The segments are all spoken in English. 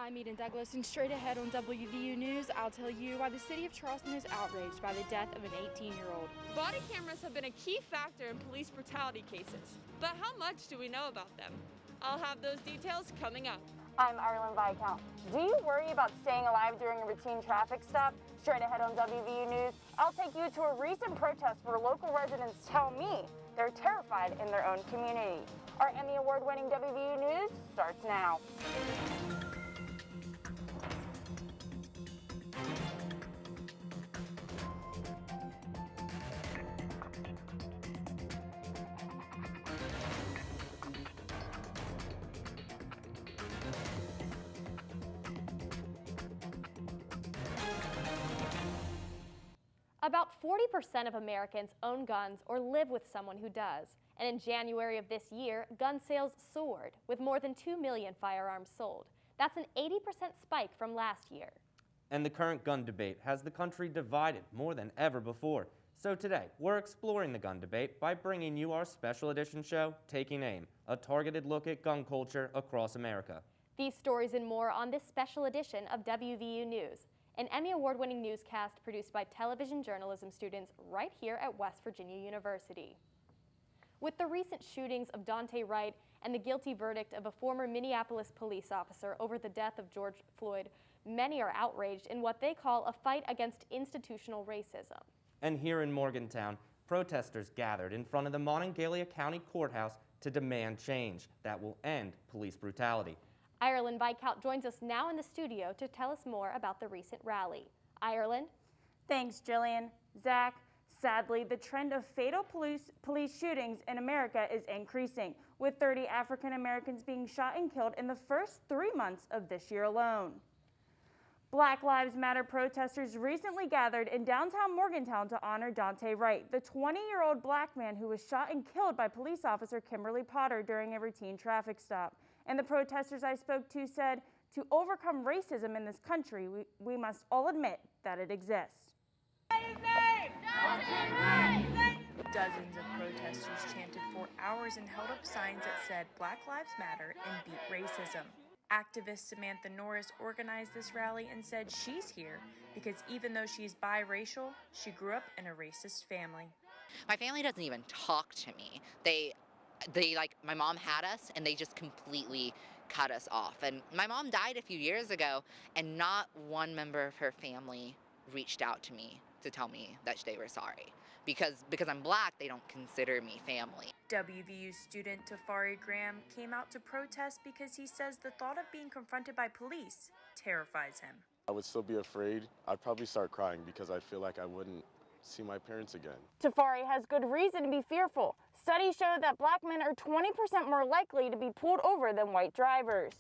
I'm Eden Douglas, and straight ahead on WVU News, I'll tell you why the city of Charleston is outraged by the death of an 18-year-old. Body cameras have been a key factor in police brutality cases, but how much do we know about them? I'll have those details coming up. I'm Ireland Viscount. Do you worry about staying alive during a routine traffic stop? Straight ahead on WVU News, I'll take you to a recent protest where local residents tell me they're terrified in their own community. Our Emmy Award-winning WVU News starts now. About 40% of Americans own guns or live with someone who does. And in January of this year, gun sales soared, with more than 2 million firearms sold. That's an 80% spike from last year. And the current gun debate has the country divided more than ever before. So today, we're exploring the gun debate by bringing you our special edition show, Taking Aim, a targeted look at gun culture across America. These stories and more on this special edition of WVU News, an Emmy Award-winning newscast produced by television journalism students right here at West Virginia University. With the recent shootings of Dante Wright and the guilty verdict of a former Minneapolis police officer over the death of George Floyd, many are outraged in what they call a fight against institutional racism. And here in Morgantown, protesters gathered in front of the Monongalia County Courthouse to demand change that will end police brutality. Ireland Viscount joins us now in the studio to tell us more about the recent rally. Ireland? Thanks, Jillian. Zach, sadly, the trend of fatal police shootings in America is increasing, with 30 African Americans being shot and killed in the first 3 months of this year alone. Black Lives Matter protesters recently gathered in downtown Morgantown to honor Dante Wright, the 20-year-old black man who was shot and killed by police officer Kimberly Potter during a routine traffic stop. And the protesters I spoke to said, to overcome racism in this country, we must all admit that it exists. Dozens of protesters chanted for hours and held up signs that said Black Lives Matter and beat racism. Activist Samantha Norris organized this rally and said she's here because even though she's biracial, she grew up in a racist family. My family doesn't even talk to me. They my mom had us and they just completely cut us off. And my mom died a few years ago and not one member of her family reached out to me to tell me that they were sorry. Because I'm black, they don't consider me family. WVU student Tafari Graham came out to protest because he says the thought of being confronted by police terrifies him. I would still be afraid. I'd probably start crying because I feel like I wouldn't see my parents again. Tafari has good reason to be fearful. Studies show that black men are 20% more likely to be pulled over than white drivers.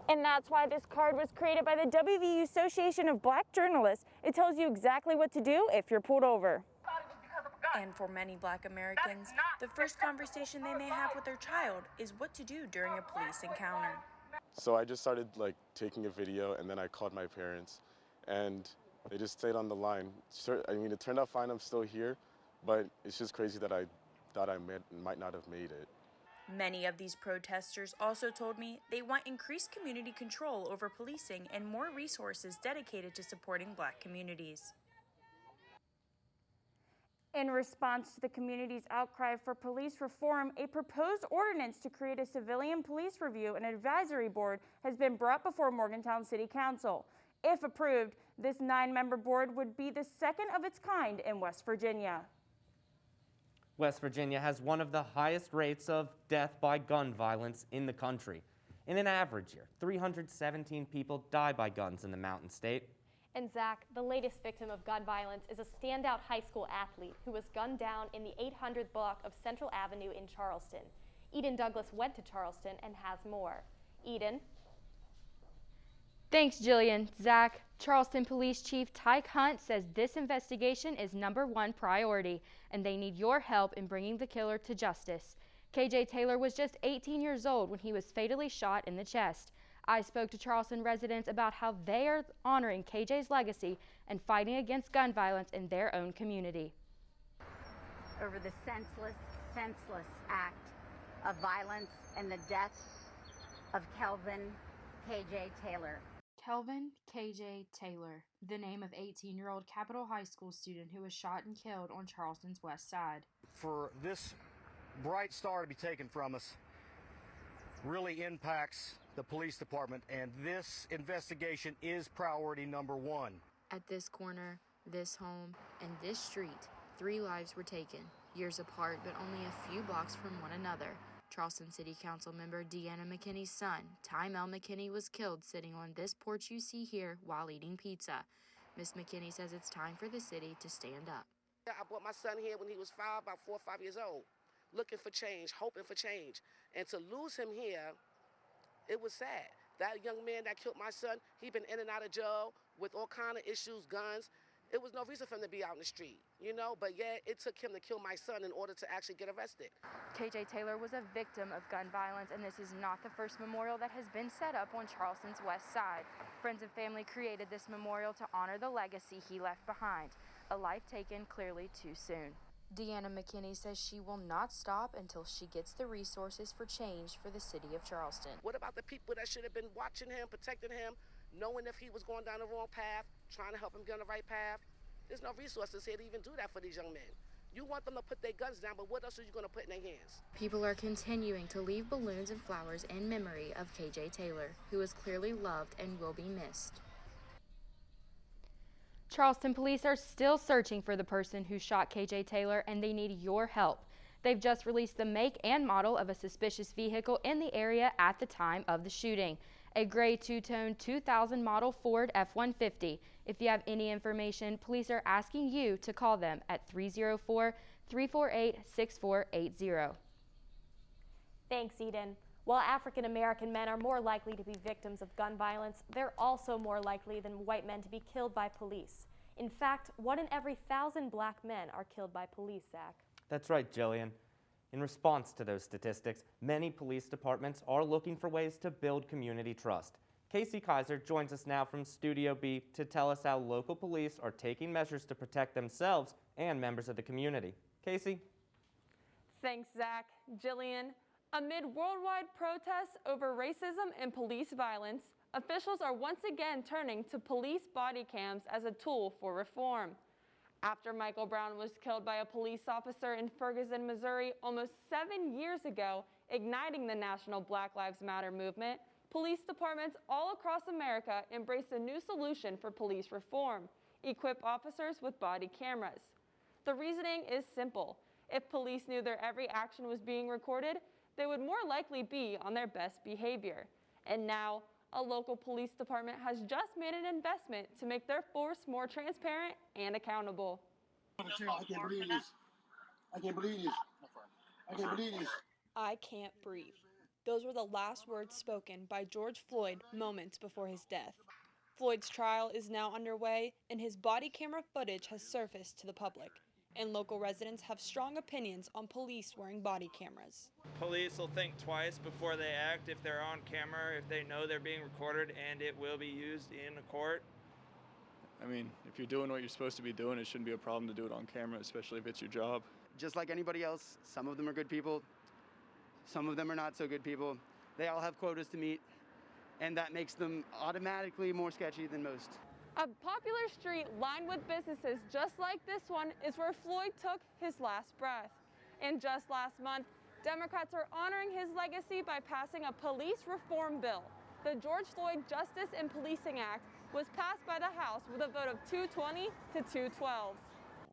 And that's why this card was created by the WVU Association of Black Journalists. It tells you exactly what to do if you're pulled over. And for many black Americans, the first conversation they may have with their child is what to do during a police encounter. So I just started taking a video, and then I called my parents, and they just stayed on the line. I mean, it turned out fine, I'm still here, but it's just crazy that I thought I might not have made it. Many of these protesters also told me they want increased community control over policing and more resources dedicated to supporting black communities. In response to the community's outcry for police reform, a proposed ordinance to create a civilian police review and advisory board has been brought before Morgantown City Council. If approved, this 9-member board would be the second of its kind in West Virginia. West Virginia has one of the highest rates of death by gun violence in the country. In an average year, 317 people die by guns in the Mountain State. And Zach, the latest victim of gun violence is a standout high school athlete who was gunned down in the 800th block of Central Avenue in Charleston. Eden Douglas went to Charleston and has more. Eden? Thanks, Jillian. Zach, Charleston Police Chief Tyke Hunt says this investigation is #1 priority, and they need your help in bringing the killer to justice. KJ Taylor was just 18 years old when he was fatally shot in the chest. I spoke to Charleston residents about how they are honoring KJ's legacy and fighting against gun violence in their own community. Over the senseless act of violence and the death of Kelvin KJ Taylor. Kelvin KJ Taylor, the name of 18-year-old Capitol High School student who was shot and killed on Charleston's west side. For this bright star to be taken from us really impacts the police department, and this investigation is priority number one. At this corner, this home, and this street, 3 lives were taken, years apart but only a few blocks from one another. Charleston City Council member Deanna McKinney's son, Ty Mel McKinney, was killed sitting on this porch you see here while eating pizza. Miss McKinney says it's time for the city to stand up. I brought my son here when he was about 4 or 5 years old, looking for change, hoping for change. And to lose him here, it was sad. That young man that killed my son, he'd been in and out of jail with all kind of issues, guns. It was no reason for him to be out in the street, you know? But yeah, it took him to kill my son in order to actually get arrested. KJ Taylor was a victim of gun violence, and this is not the first memorial that has been set up on Charleston's west side. Friends and family created this memorial to honor the legacy he left behind, a life taken clearly too soon. Deanna McKinney says she will not stop until she gets the resources for change for the city of Charleston. What about the people that should have been watching him, protecting him, knowing if he was going down the wrong path, trying to help him get on the right path? There's no resources here to even do that for these young men. You want them to put their guns down, but what else are you going to put in their hands? People are continuing to leave balloons and flowers in memory of KJ Taylor, who is clearly loved and will be missed. Charleston police are still searching for the person who shot KJ Taylor, and they need your help. They've just released the make and model of a suspicious vehicle in the area at the time of the shooting. A gray two-tone 2000 model Ford F-150. If you have any information, police are asking you to call them at 304-348-6480. Thanks, Eden. While African American men are more likely to be victims of gun violence, they're also more likely than white men to be killed by police. In fact, 1 in every 1,000 black men are killed by police, Zach. That's right, Jillian. In response to those statistics, many police departments are looking for ways to build community trust. Casey Kaiser joins us now from Studio B to tell us how local police are taking measures to protect themselves and members of the community. Casey? Thanks, Zach. Jillian. Amid worldwide protests over racism and police violence, officials are once again turning to police body cams as a tool for reform. After Michael Brown was killed by a police officer in Ferguson, Missouri almost 7 years ago, igniting the national Black Lives Matter movement, police departments all across America embraced a new solution for police reform: equip officers with body cameras. The reasoning is simple. If police knew their every action was being recorded, they would more likely be on their best behavior. And now, a local police department has just made an investment to make their force more transparent and accountable. I can't believe this. I can't believe this. I can't believe this. I can't breathe. Those were the last words spoken by George Floyd moments before his death. Floyd's trial is now underway, and his body camera footage has surfaced to the public. And local residents have strong opinions on police wearing body cameras. Police will think twice before they act if they're on camera, if they know they're being recorded and it will be used in a court. I mean, if you're doing what you're supposed to be doing, it shouldn't be a problem to do it on camera, especially if it's your job. Just like anybody else, some of them are good people, some of them are not so good people. They all have quotas to meet, and that makes them automatically more sketchy than most. A popular street lined with businesses just like this one is where Floyd took his last breath. And just last month, Democrats are honoring his legacy by passing a police reform bill. The George Floyd Justice in Policing Act was passed by the House with a vote of 220 to 212.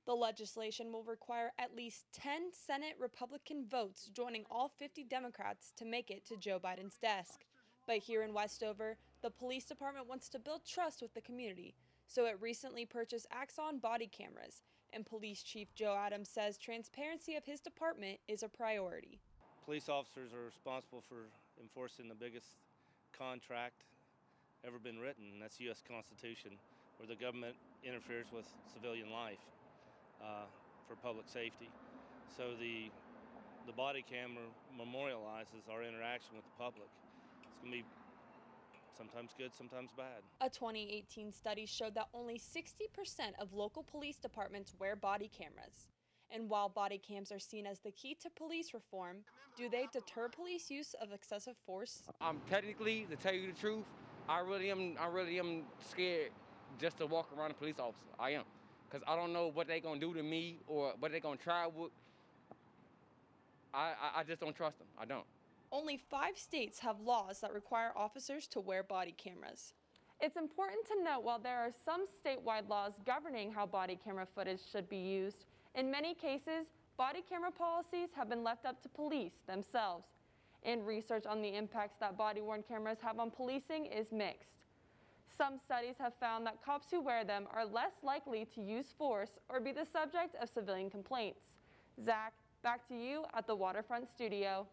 The legislation will require at least 10 Senate Republican votes joining all 50 Democrats to make it to Joe Biden's desk. But here in Westover, the police department wants to build trust with the community, so it recently purchased Axon body cameras, and Police Chief Joe Adams says transparency of his department is a priority. Police officers are responsible for enforcing the biggest contract ever been written, and that's the U.S. Constitution, where the government interferes with civilian life for public safety. So the body camera memorializes our interaction with the public. It's going to be sometimes good, sometimes bad. A 2018 study showed that only 60% of local police departments wear body cameras. And while body cams are seen as the key to police reform, do they deter police use of excessive force? Technically, to tell you the truth, I really am scared just to walk around a police officer. I am. Because I don't know what they're going to do to me or what they're going to try with. I just don't trust them. I don't. Only 5 states have laws that require officers to wear body cameras. It's important to note while there are some statewide laws governing how body camera footage should be used, in many cases, body camera policies have been left up to police themselves. And research on the impacts that body-worn cameras have on policing is mixed. Some studies have found that cops who wear them are less likely to use force or be the subject of civilian complaints. Zach, back to you at the Waterfront Studio.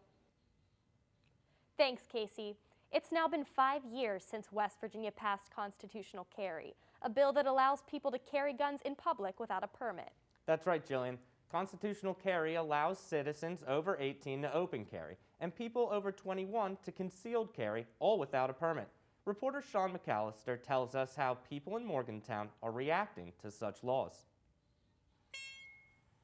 Thanks, Casey. It's now been 5 years since West Virginia passed constitutional carry, a bill that allows people to carry guns in public without a permit. That's right, Jillian. Constitutional carry allows citizens over 18 to open carry and people over 21 to concealed carry, all without a permit. Reporter Sean McAllister tells us how people in Morgantown are reacting to such laws.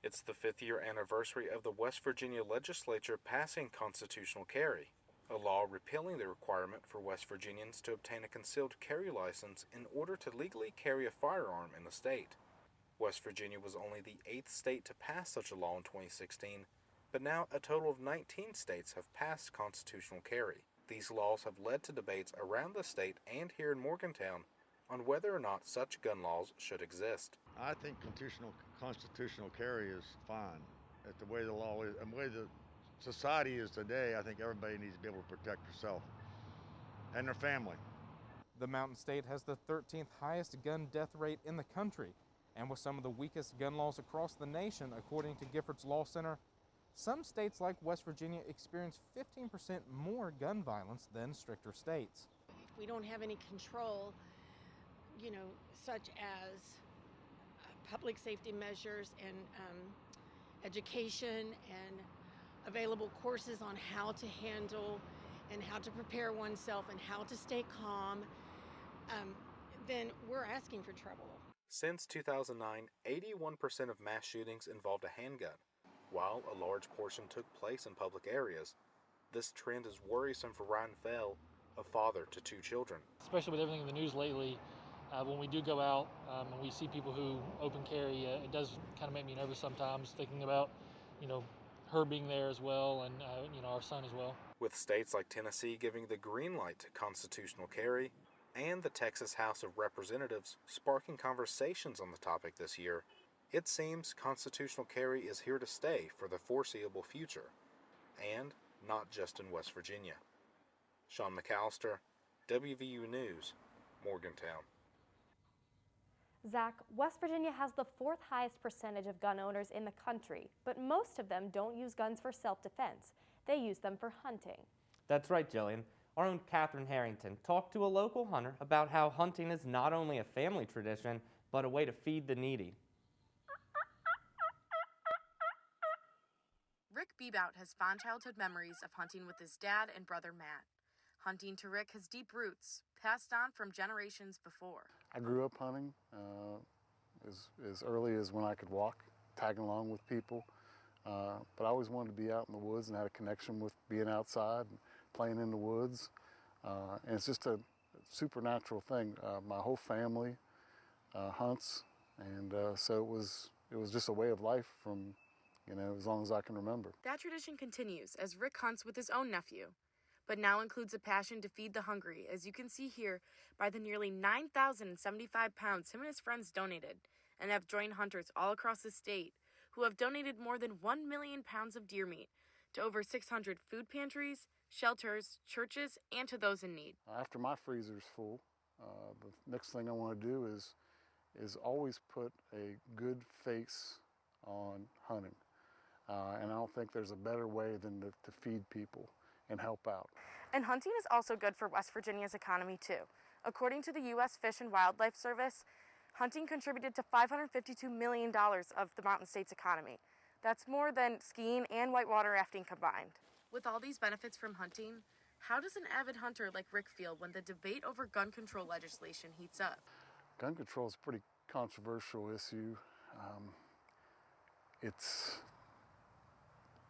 It's the 5th year anniversary of the West Virginia legislature passing constitutional carry, a law repealing the requirement for West Virginians to obtain a concealed carry license in order to legally carry a firearm in the state. West Virginia was only the 8th state to pass such a law in 2016, but now a total of 19 states have passed constitutional carry. These laws have led to debates around the state and here in Morgantown on whether or not such gun laws should exist. I think constitutional carry is fine. At the way the law is, and the way the society is today, I think everybody needs to be able to protect herself and their family. The Mountain State has the 13th highest gun death rate in the country, and with some of the weakest gun laws across the nation, according to Giffords Law Center. Some states like West Virginia experience 15% more gun violence than stricter states. If we don't have any control, such as public safety measures and education and available courses on how to handle and how to prepare oneself and how to stay calm, then we're asking for trouble. Since 2009, 81% of mass shootings involved a handgun. While a large portion took place in public areas, this trend is worrisome for Ryan Fell, a father to 2 children. Especially with everything in the news lately, when we do go out and we see people who open carry, it does kind of make me nervous sometimes, thinking about, her being there as well and, our son as well. With states like Tennessee giving the green light to constitutional carry, and the Texas House of Representatives sparking conversations on the topic this year, it seems constitutional carry is here to stay for the foreseeable future, and not just in West Virginia. Sean McAllister, WVU News, Morgantown. Zach, West Virginia has the 4th highest percentage of gun owners in the country, but most of them don't use guns for self-defense. They use them for hunting. That's right, Jillian. Our own Catherine Harrington talked to a local hunter about how hunting is not only a family tradition, but a way to feed the needy. Rick Bebout has fond childhood memories of hunting with his dad and brother Matt. Hunting to Rick has deep roots, passed on from generations before. I grew up hunting as early as when I could walk, tagging along with people. But I always wanted to be out in the woods and had a connection with being outside and playing in the woods. And it's just a supernatural thing. My whole family hunts, and so it was just a way of life from, as long as I can remember. That tradition continues as Rick hunts with his own nephew, but now includes a passion to feed the hungry, as you can see here by the nearly 9,075 pounds him and his friends donated, and have joined hunters all across the state who have donated more than 1 million pounds of deer meat to over 600 food pantries, shelters, churches, and to those in need. After my freezer's full, the next thing I want to do is always put a good face on hunting. And I don't think there's a better way than to feed people and help out. And hunting is also good for West Virginia's economy too. According to the U.S. Fish and Wildlife Service, hunting contributed to $552 million of the Mountain State's economy. That's more than skiing and whitewater rafting combined. With all these benefits from hunting, how does an avid hunter like Rick feel when the debate over gun control legislation heats up? Gun control is a pretty controversial issue. It's,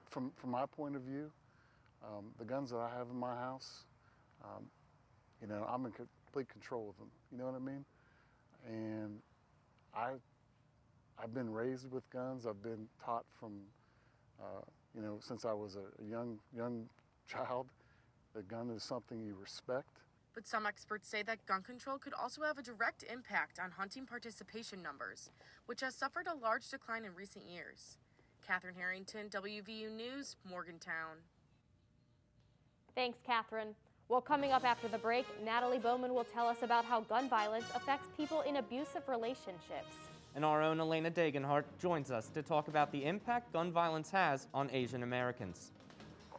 from my point of view, the guns that I have in my house, I'm in complete control of them. You know what I mean? And I've been raised with guns. I've been taught from, you know, since I was a young child, the gun is something you respect. But some experts say that gun control could also have a direct impact on hunting participation numbers, which has suffered a large decline in recent years. Catherine Harrington, WVU News, Morgantown. Thanks, Catherine. Well, coming up after the break, Natalie Bowman will tell us about how gun violence affects people in abusive relationships. And our own Elena Dagenhart joins us to talk about the impact gun violence has on Asian Americans.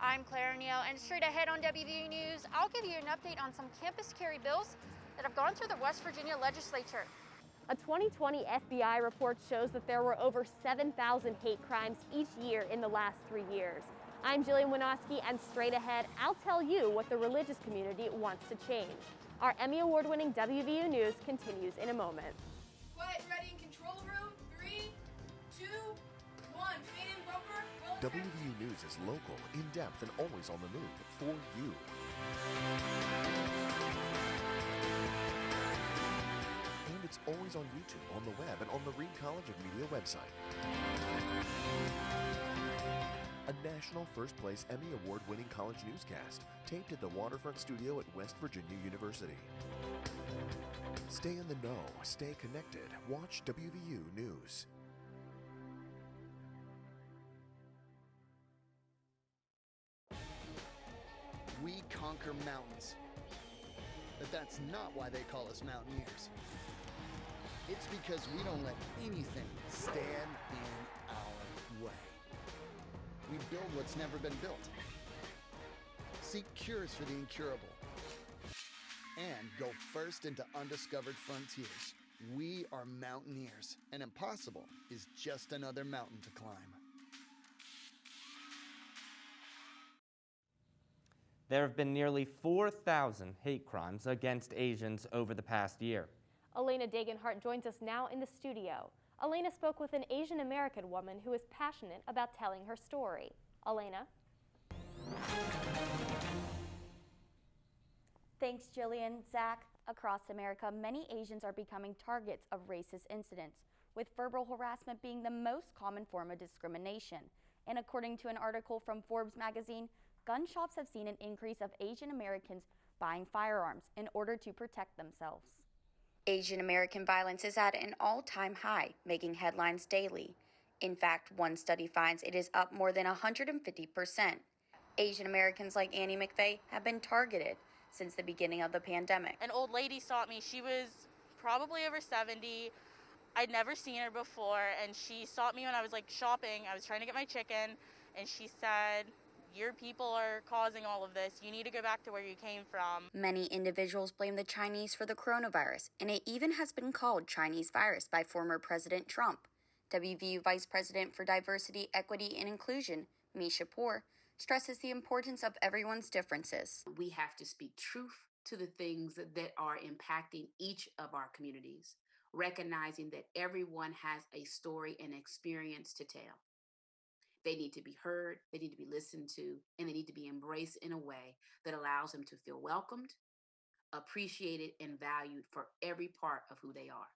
I'm Claire Neal, and straight ahead on WVU News, I'll give you an update on some campus carry bills that have gone through the West Virginia legislature. A 2020 FBI report shows that there were over 7,000 hate crimes each year in the last 3 years. I'm Jillian Winoski, and straight ahead, I'll tell you what the religious community wants to change. Our Emmy Award-winning WVU News continues in a moment. Quiet, ready, in control room. 3, 2, 1. Fade in bumper. WVU News is local, in-depth, and always on the move for you. And it's always on YouTube, on the web, and on the Reed College of Media website. A national first-place Emmy Award-winning college newscast, taped at the Waterfront Studio at West Virginia University. Stay in the know, stay connected, watch WVU News. We conquer mountains, but that's not why they call us mountaineers. It's because we don't let anything stand in our way. We build what's never been built, seek cures for the incurable, and go first into undiscovered frontiers. We are mountaineers, and impossible is just another mountain to climb. There have been nearly 4,000 hate crimes against Asians over the past year. Elena Dagenhart joins us now in the studio. Elena spoke with an Asian American woman who is passionate about telling her story. Elena? Thanks, Jillian. Zach, across America, many Asians are becoming targets of racist incidents, with verbal harassment being the most common form of discrimination. And according to an article from Forbes magazine, gun shops have seen an increase of Asian Americans buying firearms in order to protect themselves. Asian American violence is at an all-time high, making headlines daily. In fact, one study finds it is up more than 150%. Asian Americans like Annie McVeigh have been targeted since the beginning of the pandemic. An old lady stopped me. She was probably over 70. I'd never seen her before, and she stopped me when I was shopping. I was trying to get my chicken, and she said, "Your people are causing all of this. You need to go back to where you came from." Many individuals blame the Chinese for the coronavirus, and it even has been called Chinese virus by former President Trump. WVU Vice President for Diversity, Equity, and Inclusion, Misha Poor, stresses the importance of everyone's differences. We have to speak truth to the things that are impacting each of our communities, recognizing that everyone has a story and experience to tell. They need to be heard, they need to be listened to, and they need to be embraced in a way that allows them to feel welcomed, appreciated, and valued for every part of who they are.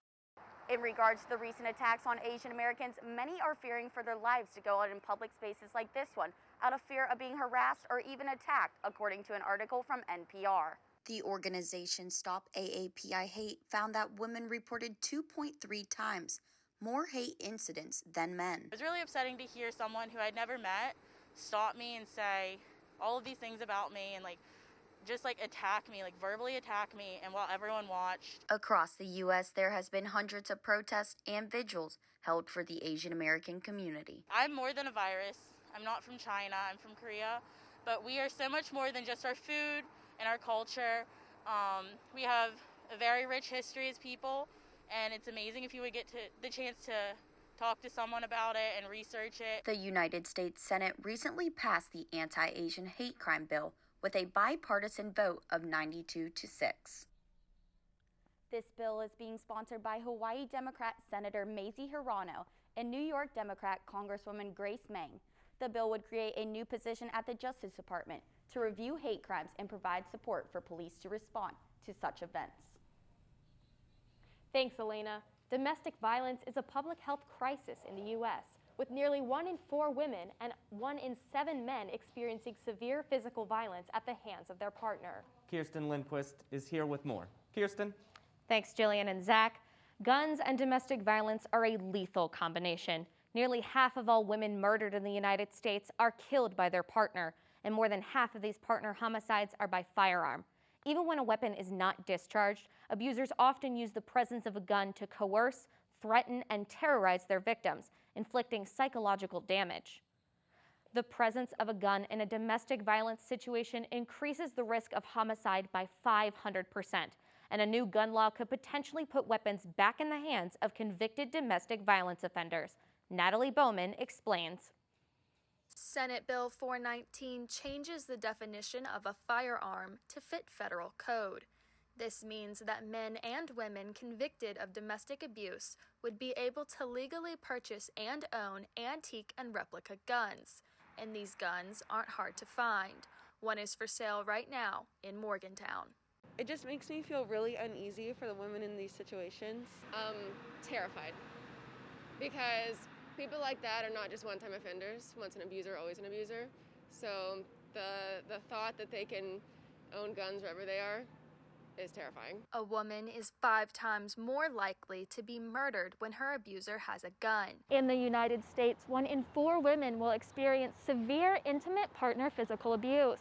In regards to the recent attacks on Asian Americans, many are fearing for their lives to go out in public spaces like this one, out of fear of being harassed or even attacked, according to an article from NPR. The organization Stop AAPI Hate found that women reported 2.3 times more hate incidents than men. It was really upsetting to hear someone who I'd never met stop me and say all of these things about me and just attack me, verbally attack me, and while everyone watched. Across the U.S., there has been hundreds of protests and vigils held for the Asian American community. I'm more than a virus. I'm not from China, I'm from Korea, but we are so much more than just our food and our culture. We have a very rich history as people, and it's amazing if you would get the chance to talk to someone about it and research it. The United States Senate recently passed the anti-Asian hate crime bill with a bipartisan vote of 92-6. This bill is being sponsored by Hawaii Democrat Senator Mazie Hirono and New York Democrat Congresswoman Grace Meng. The bill would create a new position at the Justice Department to review hate crimes and provide support for police to respond to such events. Thanks, Elena. Domestic violence is a public health crisis in the U.S., with nearly 1 in 4 women and 1 in 7 men experiencing severe physical violence at the hands of their partner. Kirsten Lindquist is here with more. Kirsten? Thanks, Jillian and Zach. Guns and domestic violence are a lethal combination. Nearly half of all women murdered in the United States are killed by their partner, and more than half of these partner homicides are by firearm. Even when a weapon is not discharged, abusers often use the presence of a gun to coerce, threaten, and terrorize their victims, inflicting psychological damage. The presence of a gun in a domestic violence situation increases the risk of homicide by 500%, and a new gun law could potentially put weapons back in the hands of convicted domestic violence offenders. Natalie Bowman explains. Senate Bill 419 changes the definition of a firearm to fit federal code. This means that men and women convicted of domestic abuse would be able to legally purchase and own antique and replica guns. And these guns aren't hard to find. One is for sale right now in Morgantown. It just makes me feel really uneasy for the women in these situations. Terrified. Because people like that are not just one-time offenders. Once an abuser, always an abuser. So the thought that they can own guns wherever they are is terrifying. A woman is 5 times more likely to be murdered when her abuser has a gun. In the United States, 1 in 4 women will experience severe intimate partner physical abuse.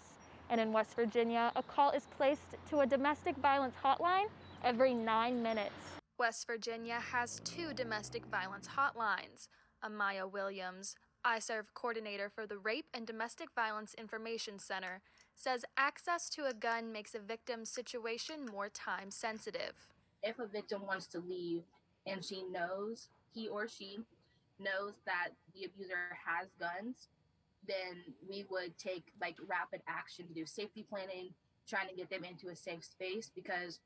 And in West Virginia, a call is placed to a domestic violence hotline every 9 minutes. West Virginia has 2 domestic violence hotlines. Amaya Williams, I-Serve coordinator for the Rape and Domestic Violence Information Center, says access to a gun makes a victim's situation more time sensitive. If a victim wants to leave and he or she knows that the abuser has guns, then we would take rapid action to do safety planning, trying to get them into a safe space, because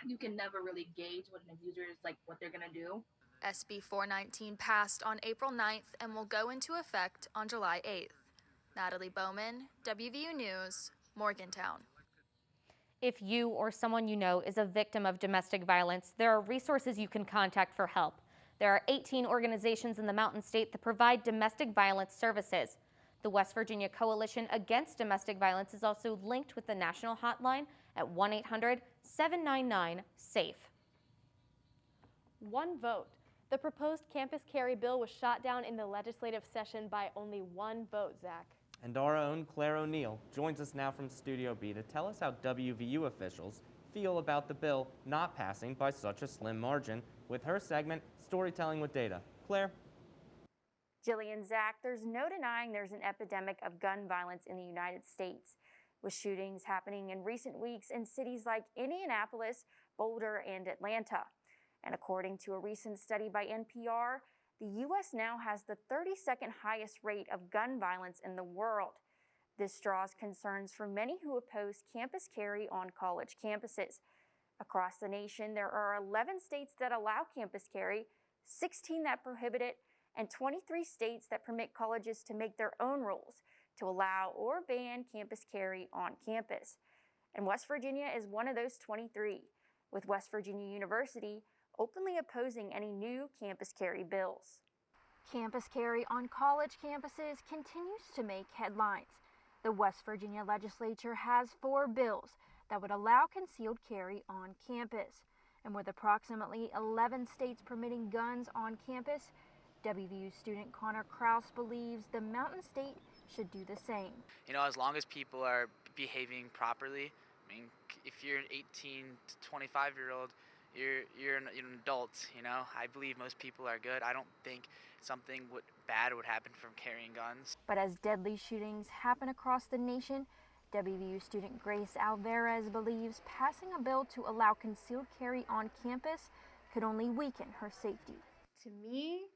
you can never really gauge what an abuser is what they're gonna do. SB 419 passed on April 9th and will go into effect on July 8th. Natalie Bowman, WVU News, Morgantown. If you or someone you know is a victim of domestic violence, there are resources you can contact for help. There are 18 organizations in the Mountain State that provide domestic violence services. The West Virginia Coalition Against Domestic Violence is also linked with the national hotline at 1-800-799-SAFE. One vote. The proposed campus carry bill was shot down in the legislative session by only 1 vote, Zach. And our own Claire O'Neill joins us now from Studio B to tell us how WVU officials feel about the bill not passing by such a slim margin with her segment, Storytelling with Data. Claire? Jillian, Zach, there's no denying there's an epidemic of gun violence in the United States, with shootings happening in recent weeks in cities like Indianapolis, Boulder, and Atlanta. And according to a recent study by NPR, the U.S. now has the 32nd highest rate of gun violence in the world. This draws concerns from many who oppose campus carry on college campuses. Across the nation, there are 11 states that allow campus carry, 16 that prohibit it, and 23 states that permit colleges to make their own rules to allow or ban campus carry on campus. And West Virginia is one of those 23, with West Virginia University openly opposing any new campus carry bills. Campus carry on college campuses continues to make headlines. The West Virginia legislature has 4 bills that would allow concealed carry on campus. And with approximately 11 states permitting guns on campus, WVU student Connor Krause believes the Mountain State should do the same. You know, as long as people are behaving properly, I mean, if you're an 18 to 25-year-old, you're an adult, you know. I believe most people are good. I don't think something bad would happen from carrying guns. But as deadly shootings happen across the nation, WVU student Grace Alvarez believes passing a bill to allow concealed carry on campus could only weaken her safety. To me,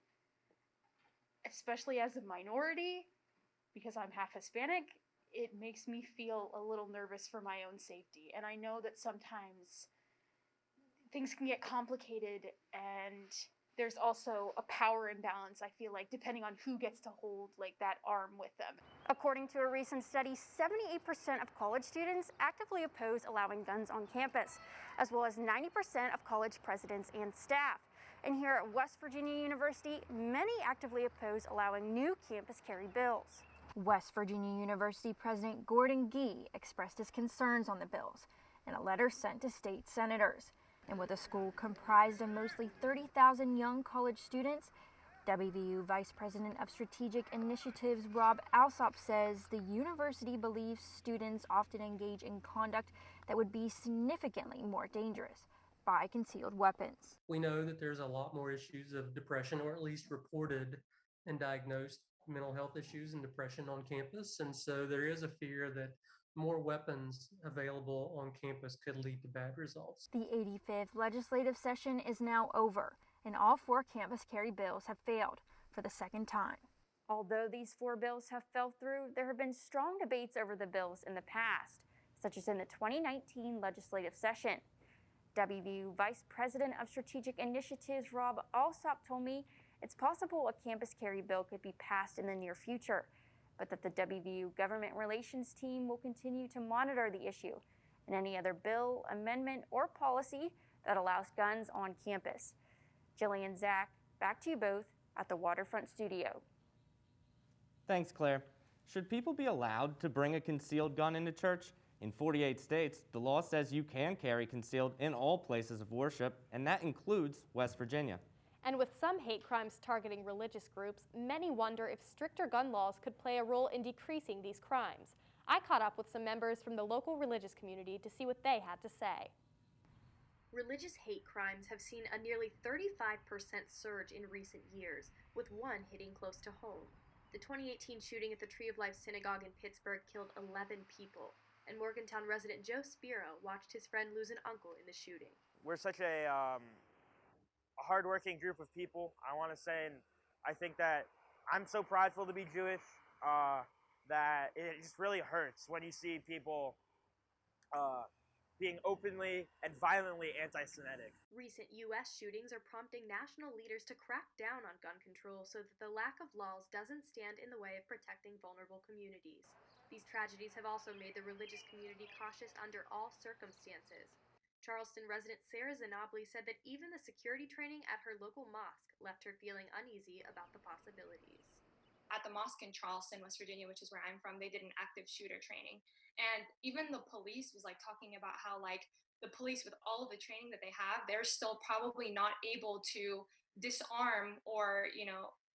especially as a minority, because I'm half Hispanic, it makes me feel a little nervous for my own safety. And I know that sometimes things can get complicated, and there's also a power imbalance, I feel like, depending on who gets to hold that arm with them. According to a recent study, 78% of college students actively oppose allowing guns on campus, as well as 90% of college presidents and staff. And here at West Virginia University, many actively oppose allowing new campus carry bills. West Virginia University President Gordon Gee expressed his concerns on the bills in a letter sent to state senators. And with a school comprised of mostly 30,000 young college students, WVU Vice President of Strategic Initiatives Rob Alsop says the university believes students often engage in conduct that would be significantly more dangerous by concealed weapons. We know that there's a lot more issues of depression, or at least reported and diagnosed mental health issues and depression on campus. And so there is a fear that more weapons available on campus could lead to bad results. The 85th legislative session is now over, and all 4 campus carry bills have failed for the second time. Although these 4 bills have fell through, there have been strong debates over the bills in the past, such as in the 2019 legislative session. WVU Vice President of Strategic Initiatives Rob Alsop told me it's possible a campus carry bill could be passed in the near future, but that the WVU Government Relations team will continue to monitor the issue and any other bill, amendment, or policy that allows guns on campus. Jillian, Zach, back to you both at the Waterfront Studio. Thanks, Claire. Should people be allowed to bring a concealed gun into church? In 48 states, the law says you can carry concealed in all places of worship, and that includes West Virginia. And with some hate crimes targeting religious groups, many wonder if stricter gun laws could play a role in decreasing these crimes. I caught up with some members from the local religious community to see what they had to say. Religious hate crimes have seen a nearly 35% surge in recent years, with one hitting close to home. The 2018 shooting at the Tree of Life Synagogue in Pittsburgh killed 11 people, and Morgantown resident Joe Spiro watched his friend lose an uncle in the shooting. We're such a hardworking group of people, I want to say, and I think that I'm so prideful to be Jewish that it just really hurts when you see people being openly and violently anti-Semitic. Recent U.S. shootings are prompting national leaders to crack down on gun control so that the lack of laws doesn't stand in the way of protecting vulnerable communities. These tragedies have also made the religious community cautious under all circumstances. Charleston resident Sarah Zanobly said that even the security training at her local mosque left her feeling uneasy about the possibilities. At the mosque in Charleston, West Virginia, which is where I'm from, they did an active shooter training. And even the police was talking about how the police, with all of the training that they have, they're still probably not able to disarm or,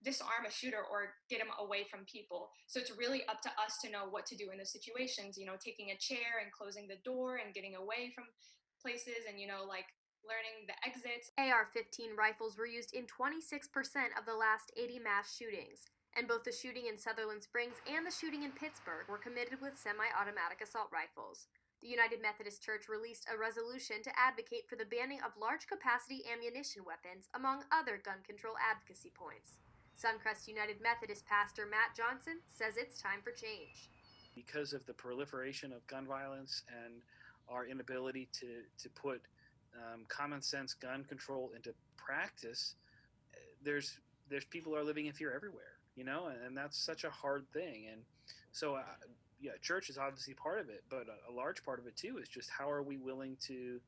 disarm a shooter or get him away from people. So it's really up to us to know what to do in those situations, taking a chair and closing the door and getting away from places and, learning the exits. AR-15 rifles were used in 26% of the last 80 mass shootings. And both the shooting in Sutherland Springs and the shooting in Pittsburgh were committed with semi-automatic assault rifles. The United Methodist Church released a resolution to advocate for the banning of large-capacity ammunition weapons, among other gun control advocacy points. Suncrest United Methodist pastor Matt Johnson says it's time for change. Because of the proliferation of gun violence and our inability to put common sense gun control into practice, there's people who are living in fear everywhere. And that's such a hard thing. And so, church is obviously part of it, but a large part of it too is just how are we willing to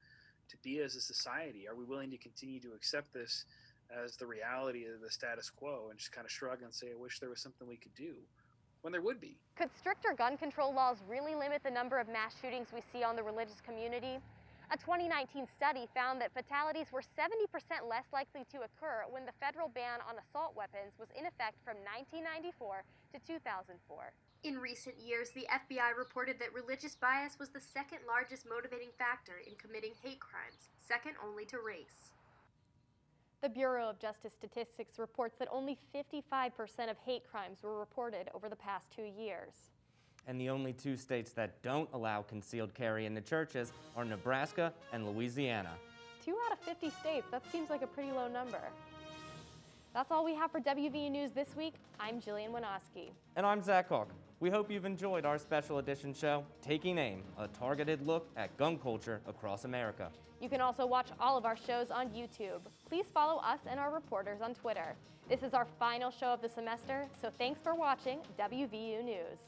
be as a society? Are we willing to continue to accept this as the reality of the status quo and just kind of shrug and say, I wish there was something we could do, when there would be? Could stricter gun control laws really limit the number of mass shootings we see on the religious community? A 2019 study found that fatalities were 70% less likely to occur when the federal ban on assault weapons was in effect from 1994 to 2004. In recent years, the FBI reported that religious bias was the second largest motivating factor in committing hate crimes, second only to race. The Bureau of Justice Statistics reports that only 55% of hate crimes were reported over the past 2 years. And the only 2 states that don't allow concealed carry in the churches are Nebraska and Louisiana. 2 out of 50 states, that seems like a pretty low number. That's all we have for WVU News this week. I'm Jillian Winoski. And I'm Zach Hawk. We hope you've enjoyed our special edition show, Taking Aim, a targeted look at gun culture across America. You can also watch all of our shows on YouTube. Please follow us and our reporters on Twitter. This is our final show of the semester, so thanks for watching WVU News.